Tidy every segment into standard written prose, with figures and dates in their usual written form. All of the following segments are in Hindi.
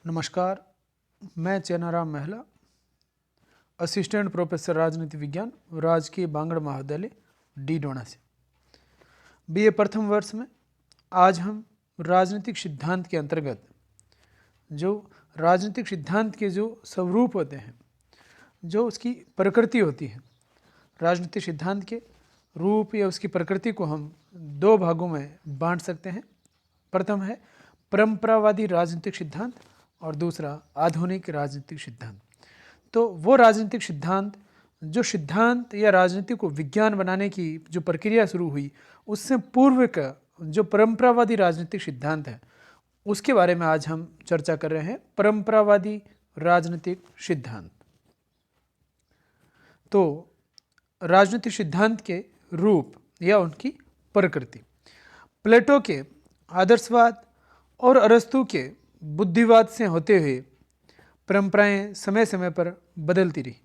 नमस्कार, मैं चेनाराम महला, असिस्टेंट प्रोफेसर राजनीति विज्ञान, राजकीय बांगड़ महाविद्यालय डी डोना से बीए प्रथम वर्ष में। आज हम राजनीतिक सिद्धांत के अंतर्गत जो राजनीतिक सिद्धांत के जो स्वरूप होते हैं, जो उसकी प्रकृति होती है, राजनीतिक सिद्धांत के रूप या उसकी प्रकृति को हम दो भागों में बांट सकते हैं। प्रथम है परंपरावादी राजनीतिक सिद्धांत और दूसरा आधुनिक राजनीतिक सिद्धांत। तो वो राजनीतिक सिद्धांत जो सिद्धांत या राजनीति को विज्ञान बनाने की जो प्रक्रिया शुरू हुई, उससे पूर्व का जो परंपरावादी राजनीतिक सिद्धांत है, उसके बारे में आज हम चर्चा कर रहे हैं। परंपरावादी राजनीतिक सिद्धांत। तो राजनीतिक सिद्धांत के रूप या उनकी प्रकृति, प्लेटो के आदर्शवाद और अरस्तु के बुद्धिवाद से होते हुए परंपराएं समय समय पर बदलती रही।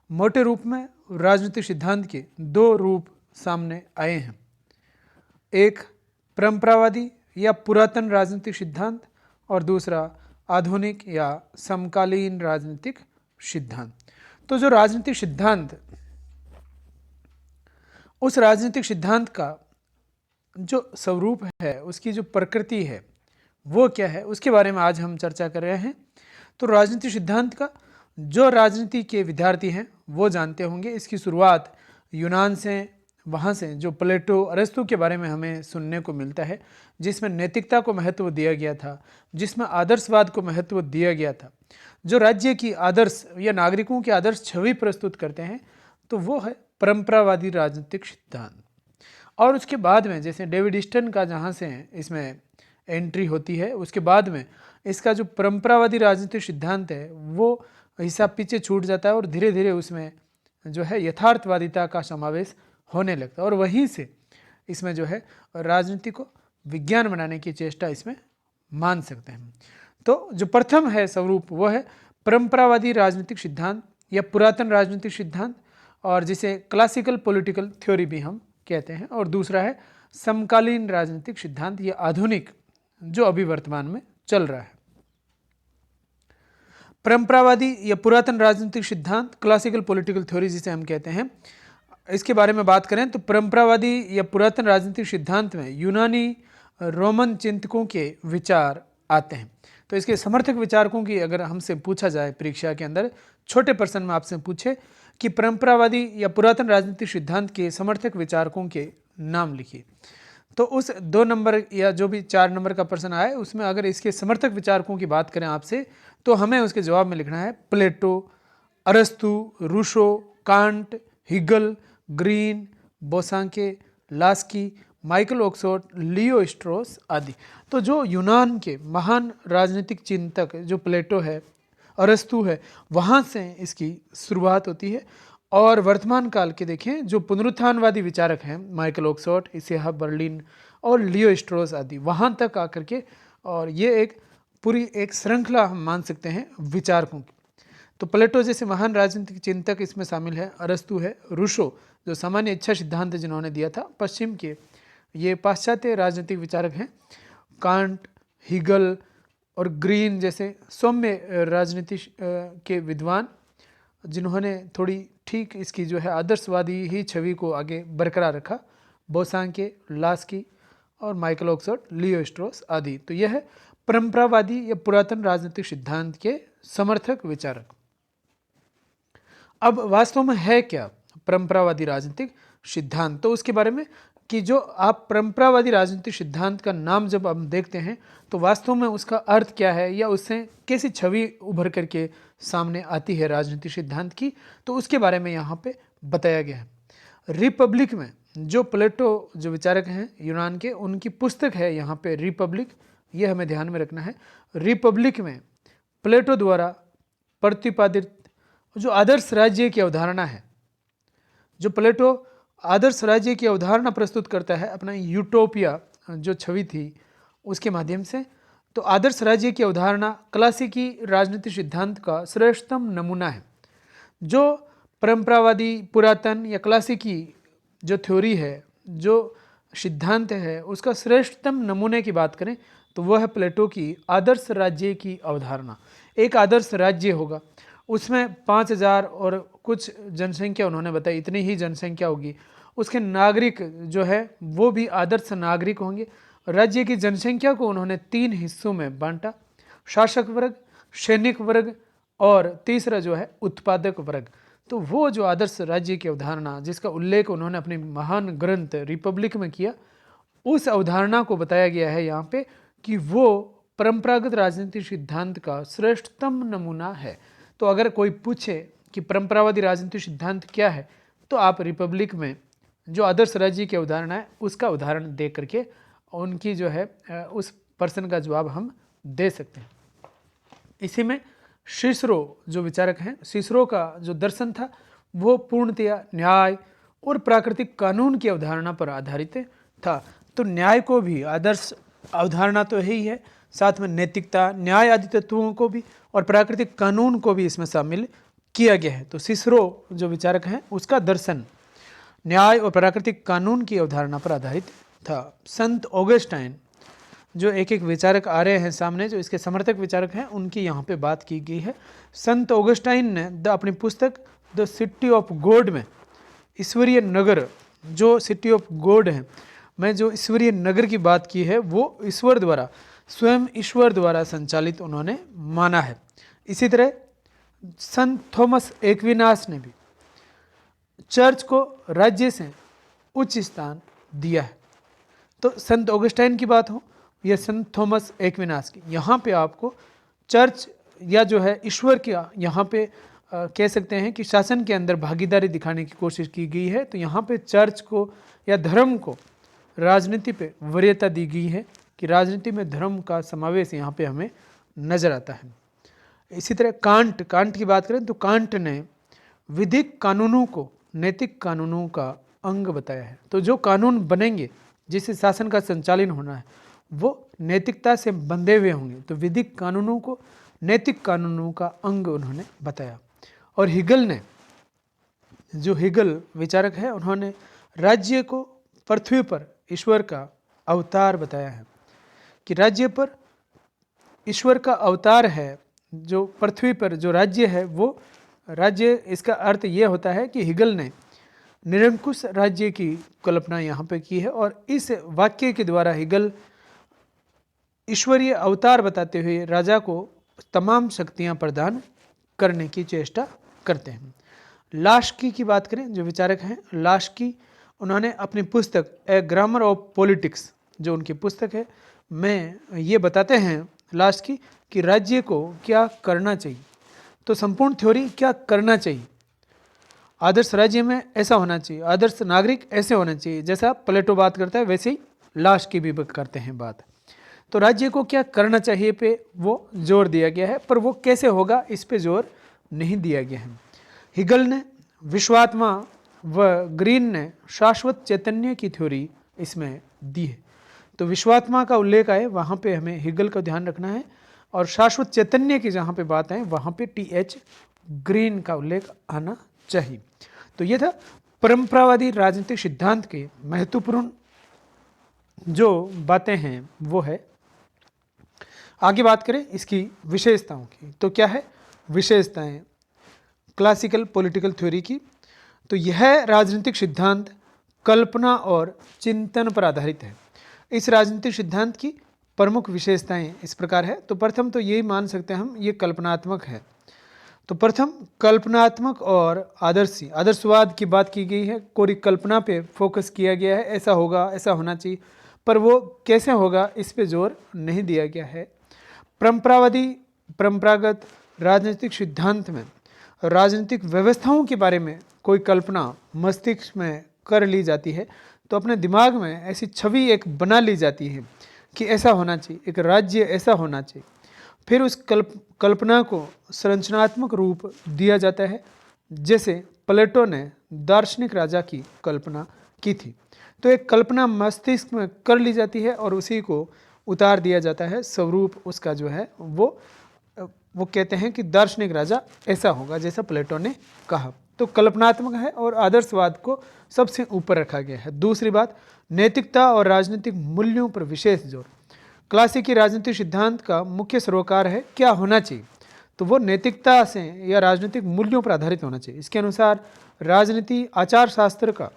मोटे रूप में राजनीतिक सिद्धांत के दो रूप सामने आए हैं, एक परंपरावादी या पुरातन राजनीतिक सिद्धांत और दूसरा आधुनिक या समकालीन राजनीतिक सिद्धांत। तो जो राजनीतिक सिद्धांत, उस राजनीतिक सिद्धांत का जो स्वरूप है, उसकी जो प्रकृति है वो क्या है, उसके बारे में आज हम चर्चा कर रहे हैं। तो राजनीतिक सिद्धांत का जो राजनीति के विद्यार्थी हैं वो जानते होंगे, इसकी शुरुआत यूनान से, वहाँ से जो प्लेटो अरस्तु के बारे में हमें सुनने को मिलता है, जिसमें नैतिकता को महत्व दिया गया था, जिसमें आदर्शवाद को महत्व दिया गया था, जो राज्य की आदर्श या नागरिकों की आदर्श छवि प्रस्तुत करते हैं, तो वो है परंपरावादी राजनीतिक सिद्धांत। और उसके बाद में जैसे डेविड ईस्टन का जहाँ से इसमें एंट्री होती है, उसके बाद में इसका जो परंपरावादी राजनीतिक सिद्धांत है वो हिसाब पीछे छूट जाता है और धीरे धीरे उसमें जो है यथार्थवादिता का समावेश होने लगता है, और वहीं से इसमें जो है राजनीति को विज्ञान बनाने की चेष्टा इसमें मान सकते हैं। तो जो प्रथम है स्वरूप वो है परंपरावादी राजनीतिक सिद्धांत या पुरातन राजनीतिक सिद्धांत, और जिसे क्लासिकल पॉलिटिकल थ्योरी भी हम कहते हैं। और दूसरा है समकालीन राजनीतिक सिद्धांत या आधुनिक, जो अभी वर्तमान में चल रहा है। परंपरावादी या पुरातन राजनीतिक सिद्धांत, क्लासिकल पॉलिटिकल थ्योरी जिसे हम कहते हैं, इसके बारे में बात करें तो परंपरावादी या पुरातन राजनीतिक सिद्धांत में यूनानी रोमन चिंतकों के विचार आते हैं। तो इसके समर्थक विचारकों की अगर हमसे पूछा जाए परीक्षा के अंदर, छोटे प्रश्न में आपसे पूछे कि परंपरावादी या पुरातन राजनीतिक सिद्धांत के समर्थक विचारकों के नाम लिखिए, तो उस 2 नंबर या जो भी 4 नंबर का प्रश्न आए, उसमें अगर इसके समर्थक विचारकों की बात करें आपसे, तो हमें उसके जवाब में लिखना है प्लेटो, अरस्तु, Rousseau, Kant, Hegel, Green, Bosanquet, Laski, Michael Oxford, Leo Strauss आदि। तो जो यूनान के महान राजनीतिक चिंतक जो प्लेटो है, अरस्तु है, वहाँ से इसकी शुरुआत होती है। और वर्तमान काल के देखें जो पुनरुत्थानवादी विचारक हैं, माइकल ऑक्सफोर्ड, इसेहा बर्लिन और लियो स्ट्रॉस आदि, वहाँ तक आकर के, और ये एक पूरी एक श्रृंखला हम मान सकते हैं विचारकों की। तो प्लेटो जैसे महान राजनीतिक चिंतक इसमें शामिल है, अरस्तु है, रूसो जो सामान्य इच्छा सिद्धांत जिन्होंने दिया था, पश्चिम के ये पाश्चात्य राजनीतिक विचारक हैं, कांट, हिगल और ग्रीन जैसे सौम्य राजनीति के विद्वान, जिन्होंने थोड़ी ठीक इसकी जो है आदर्शवादी ही छवि को आगे बरकरार रखा, बोसांके, लास्की और माइकल ऑक्सफोर्ड, लियो स्ट्रॉस आदि। तो यह है परंपरावादी या पुरातन राजनीतिक सिद्धांत के समर्थक विचारक। अब वास्तव में है क्या परंपरावादी राजनीतिक सिद्धांत, तो उसके बारे में कि जो आप परंपरावादी राजनीतिक सिद्धांत का नाम जब हम देखते हैं तो वास्तव में उसका अर्थ क्या है या उससे कैसी छवि उभर करके सामने आती है राजनीतिक सिद्धांत की, तो उसके बारे में यहाँ पे बताया गया है। रिपब्लिक में जो प्लेटो जो विचारक हैं यूनान के, उनकी पुस्तक है यहाँ पे रिपब्लिक, ये हमें ध्यान में रखना है। रिपब्लिक में प्लेटो द्वारा प्रतिपादित जो आदर्श राज्य की अवधारणा है, जो प्लेटो आदर्श राज्य की अवधारणा प्रस्तुत करता है अपना यूटोपिया जो छवि थी उसके माध्यम से, तो आदर्श राज्य की अवधारणा क्लासिकी राजनीतिक सिद्धांत का श्रेष्ठतम नमूना है। जो परंपरावादी पुरातन या क्लासिकी जो थ्योरी है, जो सिद्धांत है, उसका श्रेष्ठतम नमूने की बात करें तो वह है प्लेटो की आदर्श राज्य की अवधारणा। एक आदर्श राज्य होगा, उसमें 5,000 और कुछ जनसंख्या उन्होंने बताई, इतनी ही जनसंख्या होगी। उसके नागरिक जो है वो भी आदर्श नागरिक होंगे। राज्य की जनसंख्या को उन्होंने 3 हिस्सों में बांटा, शासक वर्ग, सैनिक वर्ग और तीसरा जो है उत्पादक वर्ग। तो वो जो आदर्श राज्य की अवधारणा जिसका उल्लेख उन्होंने अपने महान ग्रंथ रिपब्लिक में किया, उस अवधारणा को बताया गया है यहाँ पे कि वो परंपरागत राजनीतिक सिद्धांत का श्रेष्ठतम नमूना है। तो अगर कोई पूछे कि परंपरावादी राजनीतिक सिद्धांत क्या है, तो आप रिपब्लिक में जो आदर्श राज्य की अवधारणा है उसका उदाहरण दे करके उनकी जो है उस पर्सन का जवाब हम दे सकते हैं। इसी में सिसरो जो विचारक हैं, सिसरो का जो दर्शन था वो पूर्णतया न्याय और प्राकृतिक कानून की अवधारणा पर आधारित था। तो न्याय को भी आदर्श अवधारणा तो है ही है, साथ में नैतिकता, न्याय आदि तत्वों को भी और प्राकृतिक कानून को भी इसमें शामिल किया गया है। तो सिसरो जो विचारक हैं उसका दर्शन न्याय और प्राकृतिक कानून की अवधारणा पर आधारित था। संत ऑगस्टाइन जो एक एक विचारक आ रहे हैं सामने, जो इसके समर्थक विचारक हैं, उनकी यहाँ पे बात की गई है। संत ऑगस्टाइन ने अपनी पुस्तक द सिटी ऑफ गॉड में ईश्वरीय नगर, जो सिटी ऑफ गॉड है में जो ईश्वरीय नगर की बात की है वो ईश्वर द्वारा, स्वयं ईश्वर द्वारा संचालित उन्होंने माना है। इसी तरह संत थॉमस एक्विनास ने भी चर्च को राज्य से उच्च स्थान दिया है। तो संत ऑगस्टाइन की बात हो या संत थॉमस एक्विनास की, यहाँ पे आपको चर्च या जो है ईश्वर का यहाँ पे कह सकते हैं कि शासन के अंदर भागीदारी दिखाने की कोशिश की गई है। तो यहाँ पे चर्च को या धर्म को राजनीति पे वरीयता दी गई है कि राजनीति में धर्म का समावेश यहाँ पे हमें नजर आता है। इसी तरह कांट की बात करें तो कांट ने विधिक कानूनों को नैतिक कानूनों का अंग बताया है। तो जो कानून बनेंगे जिससे शासन का संचालन होना है वो नैतिकता से बंधे हुए होंगे। तो विधिक कानूनों को नैतिक कानूनों का अंग उन्होंने बताया। और हिगल विचारक है, उन्होंने राज्य को पृथ्वी पर ईश्वर का अवतार बताया है कि राज्य पर ईश्वर का अवतार है। जो पृथ्वी पर जो राज्य है वो राज्य, इसका अर्थ ये होता है कि हिगल ने निरंकुश राज्य की कल्पना यहाँ पे की है। और इस वाक्य के द्वारा हिगल ईश्वरीय अवतार बताते हुए राजा को तमाम शक्तियाँ प्रदान करने की चेष्टा करते हैं। लास्की की बात करें जो विचारक हैं, लास्की उन्होंने अपनी पुस्तक ए ग्रामर ऑफ पॉलिटिक्स, जो उनकी पुस्तक है, में ये बताते हैं लास्की कि राज्य को क्या करना चाहिए। तो संपूर्ण थ्योरी क्या करना चाहिए, आदर्श राज्य में ऐसा होना चाहिए, आदर्श नागरिक ऐसे होना चाहिए, जैसा प्लेटो बात करता है वैसे ही लास्की भी करते हैं बात। तो राज्य को क्या करना चाहिए पे वो जोर दिया गया है, पर वो कैसे होगा इस पे जोर नहीं दिया गया है। हिगल ने विश्वात्मा व ग्रीन ने शाश्वत चैतन्य की थ्योरी इसमें दी है। तो विश्वात्मा का उल्लेख आए वहाँ पे हमें हिगल का ध्यान रखना है, और शाश्वत चैतन्य की जहाँ पे बात है वहाँ पे TH ग्रीन का उल्लेख आना चाहिए। तो ये था परंपरावादी राजनीतिक सिद्धांत के महत्वपूर्ण जो बातें हैं वो है। आगे बात करें इसकी विशेषताओं की, तो क्या है विशेषताएं क्लासिकल पॉलिटिकल थ्योरी की। तो यह राजनीतिक सिद्धांत कल्पना और चिंतन पर आधारित है। इस राजनीतिक सिद्धांत की प्रमुख विशेषताएं इस प्रकार है। तो प्रथम तो यही मान सकते हैं हम, ये कल्पनात्मक है। तो प्रथम कल्पनात्मक और आदर्शवाद की बात की गई है, कोई कल्पना पे फोकस किया गया है, ऐसा होगा, ऐसा होना चाहिए, पर वो कैसे होगा इस पे जोर नहीं दिया गया है। परंपरागत राजनीतिक सिद्धांत में राजनीतिक व्यवस्थाओं के बारे में कोई कल्पना मस्तिष्क में कर ली जाती है, तो अपने दिमाग में ऐसी छवि एक बना ली जाती है कि ऐसा होना चाहिए, एक राज्य ऐसा होना चाहिए। फिर उस कल्पना को संरचनात्मक रूप दिया जाता है, जैसे प्लेटो ने दार्शनिक राजा की कल्पना की थी। तो एक कल्पना मस्तिष्क में कर ली जाती है और उसी को उतार दिया जाता है, स्वरूप उसका जो है वो कहते हैं कि दार्शनिक राजा ऐसा होगा जैसा प्लेटो ने कहा। तो कल्पनात्मक है और आदर्शवाद को सबसे ऊपर रखा गया है। दूसरी बात, नैतिकता और राजनीतिक मूल्यों पर विशेष जोर। क्लासिकी राजनीतिक सिद्धांत का मुख्य सरोकार है क्या होना चाहिए, तो वो नैतिकता से या राजनीतिक मूल्यों पर आधारित होना चाहिए। इसके अनुसार राजनीति आचार शास्त्र का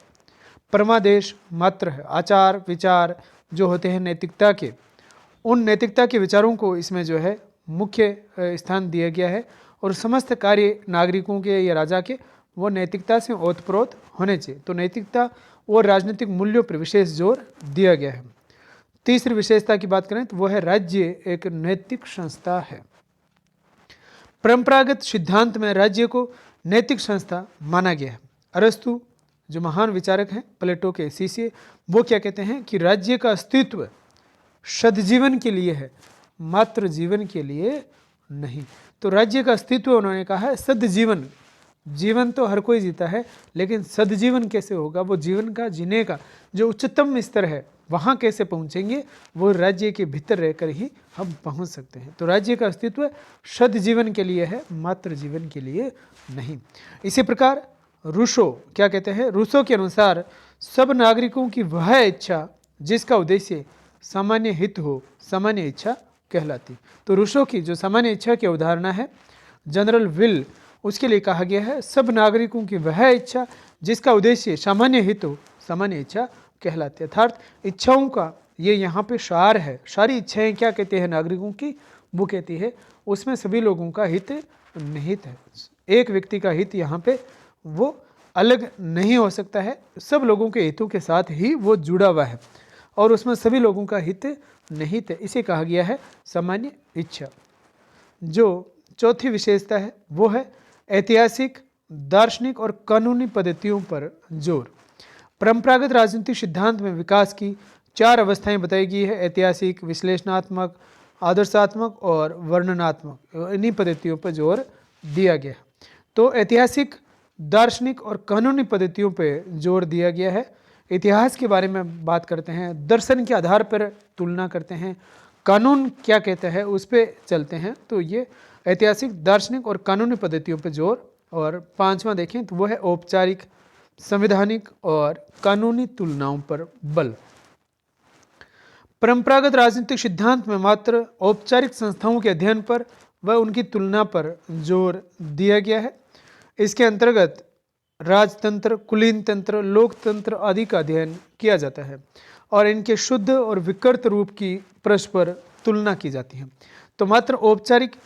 परमादेश मात्र है। आचार विचार जो होते हैं नैतिकता के, उन नैतिकता के विचारों को इसमें जो है मुख्य स्थान दिया गया है और समस्त कार्य नागरिकों के या राजा के वो नैतिकता से ओतप्रोत होने चाहिए। तो नैतिकता और राजनीतिक मूल्यों पर विशेष जोर दिया गया है। तीसरी विशेषता की बात करें तो वो है राज्य एक नैतिक संस्था है। परंपरागत सिद्धांत में राज्य को नैतिक संस्था माना गया है। अरस्तु जो महान विचारक हैं, प्लेटो के शिष्य, वो क्या कहते हैं कि राज्य का अस्तित्व सद्जीवन के लिए है, मात्र जीवन के लिए नहीं। तो राज्य का अस्तित्व उन्होंने कहा है सद्जीवन। जीवन तो हर कोई जीता है, लेकिन सद्जीवन कैसे होगा, वो जीवन का जीने का जो उच्चतम स्तर है वहाँ कैसे पहुँचेंगे, वो राज्य के भीतर रहकर ही हम पहुँच सकते हैं। तो राज्य का अस्तित्व सद्जीवन के लिए है, मात्र जीवन के लिए नहीं। इसी प्रकार रूसो क्या कहते हैं, रूसो के अनुसार सब नागरिकों की वह इच्छा जिसका उद्देश्य सामान्य हित हो, सामान्य इच्छा कहलाती। तो रूसो की जो सामान्य इच्छा की अवधारणा है, जनरल विल, उसके लिए कहा गया है सब नागरिकों की वह इच्छा जिसका उद्देश्य सामान्य हित हो, सामान्य इच्छा कहलाती है। अर्थात इच्छाओं का ये यहाँ पे सार है। सारी इच्छाएं क्या कहते हैं नागरिकों की, वो कहती है उसमें सभी लोगों का हित निहित है। एक व्यक्ति का हित यहाँ पे वो अलग नहीं हो सकता है, सब लोगों के हितों के साथ ही वो जुड़ा हुआ है और उसमें सभी लोगों का हित निहित है। इसे कहा गया है सामान्य इच्छा। जो चौथी विशेषता है वो है ऐतिहासिक, दार्शनिक और कानूनी पद्धतियों पर जोर। परंपरागत राजनीतिक सिद्धांत में विकास की 4 अवस्थाएं बताई गई है, ऐतिहासिक, विश्लेषणात्मक, आदर्शात्मक और वर्णनात्मक। इन्हीं पद्धतियों पर जोर दिया गया। तो ऐतिहासिक, दार्शनिक और कानूनी पद्धतियों पर जोर दिया गया है। इतिहास के बारे में बात करते हैं, दर्शन के आधार पर तुलना करते हैं, कानून क्या कहता है उस पर चलते हैं। तो ये ऐतिहासिक, दार्शनिक और कानूनी पद्धतियों पर जोर। और 5वां देखें तो वो है औपचारिक, संवैधानिक और कानूनी तुलनाओं पर बल। परंपरागत राजनीतिक सिद्धांत में मात्र औपचारिक संस्थाओं के अध्ययन पर व उनकी तुलना पर जोर दिया गया है। इसके अंतर्गत राजतंत्र, कुलीन तंत्र, लोकतंत्र आदि का अध्ययन किया जाता है और इनके शुद्ध और विकृत रूप की परस्पर तुलना की जाती है। तो मात्र औपचारिक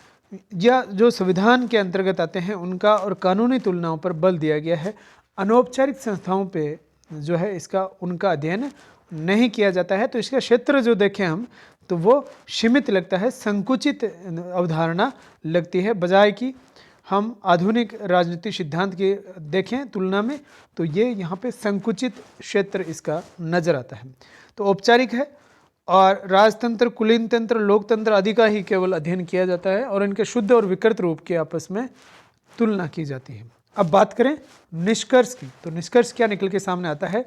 या जो संविधान के अंतर्गत आते हैं उनका और कानूनी तुलनाओं पर बल दिया गया है। अनौपचारिक संस्थाओं पे जो है इसका उनका अध्ययन नहीं किया जाता है। तो इसका क्षेत्र जो देखें हम तो वो सीमित लगता है, संकुचित अवधारणा लगती है, बजाय कि हम आधुनिक राजनीतिक सिद्धांत के देखें तुलना में तो ये यहाँ पे संकुचित क्षेत्र इसका नजर आता है। तो औपचारिक है और राजतंत्र, कुलीन तंत्र, लोकतंत्र आदि का ही केवल अध्ययन किया जाता है और इनके शुद्ध और विकृत रूप की आपस में तुलना की जाती है। अब बात करें निष्कर्ष की, तो निष्कर्ष क्या निकल के सामने आता है,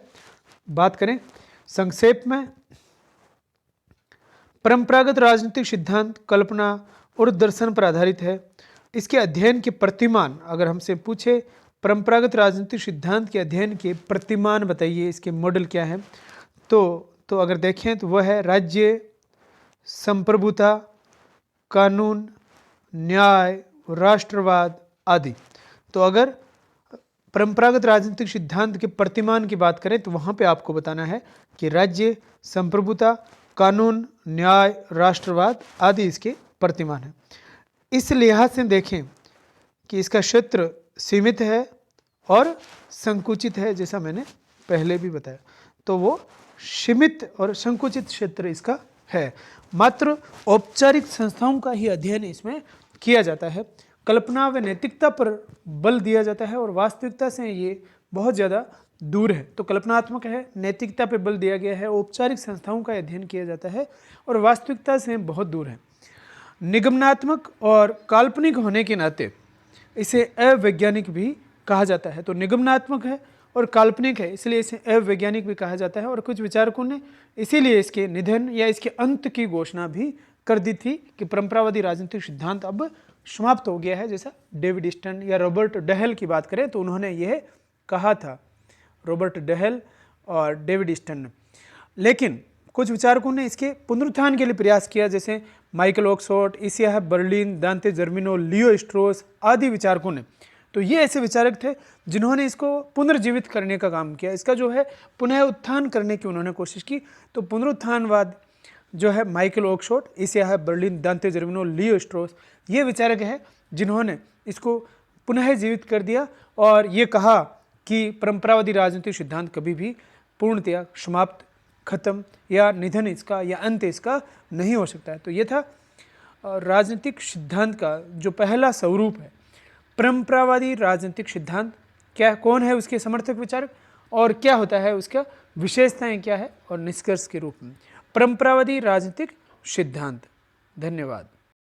बात करें संक्षेप में। परंपरागत राजनीतिक सिद्धांत कल्पना और दर्शन पर आधारित है। इसके अध्ययन के प्रतिमान, अगर हमसे पूछे परंपरागत राजनीतिक सिद्धांत के अध्ययन के प्रतिमान बताइए, इसके मॉडल क्या है, तो अगर देखें तो वह है राज्य, संप्रभुता, कानून, न्याय, राष्ट्रवाद आदि। तो अगर परंपरागत राजनीतिक सिद्धांत के प्रतिमान की बात करें तो वहाँ पे आपको बताना है कि राज्य, संप्रभुता, कानून, न्याय, राष्ट्रवाद आदि इसके प्रतिमान हैं। इस लिहाज से देखें कि इसका क्षेत्र सीमित है और संकुचित है, जैसा मैंने पहले भी बताया। तो वो सीमित और संकुचित क्षेत्र इसका है। मात्र औपचारिक संस्थाओं का ही अध्ययन इसमें किया जाता है। कल्पना व नैतिकता पर बल दिया जाता है और वास्तविकता से ये बहुत ज़्यादा दूर है। तो कल्पनात्मक है, नैतिकता पर बल दिया गया है, औपचारिक संस्थाओं का अध्ययन किया जाता है और वास्तविकता से बहुत दूर है। निगमनात्मक और काल्पनिक होने के नाते इसे अवैज्ञानिक भी कहा जाता है। तो निगमनात्मक है और काल्पनिक है, इसलिए इसे अवैज्ञानिक भी कहा जाता है। और कुछ विचारकों ने इसीलिए इसके निधन या इसके अंत की घोषणा भी कर दी थी कि परंपरावादी राजनीतिक सिद्धांत अब समाप्त हो गया है। जैसा डेविड ईस्टन या रॉबर्ट डहेल की बात करें तो उन्होंने यह कहा था, रॉबर्ट डहेल और डेविड ईस्टन ने। लेकिन कुछ विचारकों ने इसके पुनरुत्थान के लिए प्रयास किया, जैसे माइकल ऑक्सफोर्ड, ईसाया बर्लिन, दांते जर्मिनो, लियो स्ट्रोस आदि विचारकों ने। तो ये ऐसे विचारक थे जिन्होंने इसको पुनर्जीवित करने का काम किया, इसका जो है पुनः उत्थान करने की उन्होंने कोशिश की। तो पुनरुत्थानवाद जो है माइकल ऑक्सफोर्ड, ईसाया बर्लिन, दांते जर्मिनो, लियो स्ट्रोस, ये विचारक हैं जिन्होंने इसको पुनः जीवित कर दिया और ये कहा कि परंपरावादी राजनीतिक सिद्धांत कभी भी पूर्णतया समाप्त, खत्म या निधन इसका या अंत इसका नहीं हो सकता है। तो ये था राजनीतिक सिद्धांत का जो पहला स्वरूप है। परंपरावादी राजनीतिक सिद्धांत क्या, कौन है उसके समर्थक विचारक और क्या होता है उसका विशेषताएं क्या है, और निष्कर्ष के रूप में परंपरावादी राजनीतिक सिद्धांत। धन्यवाद।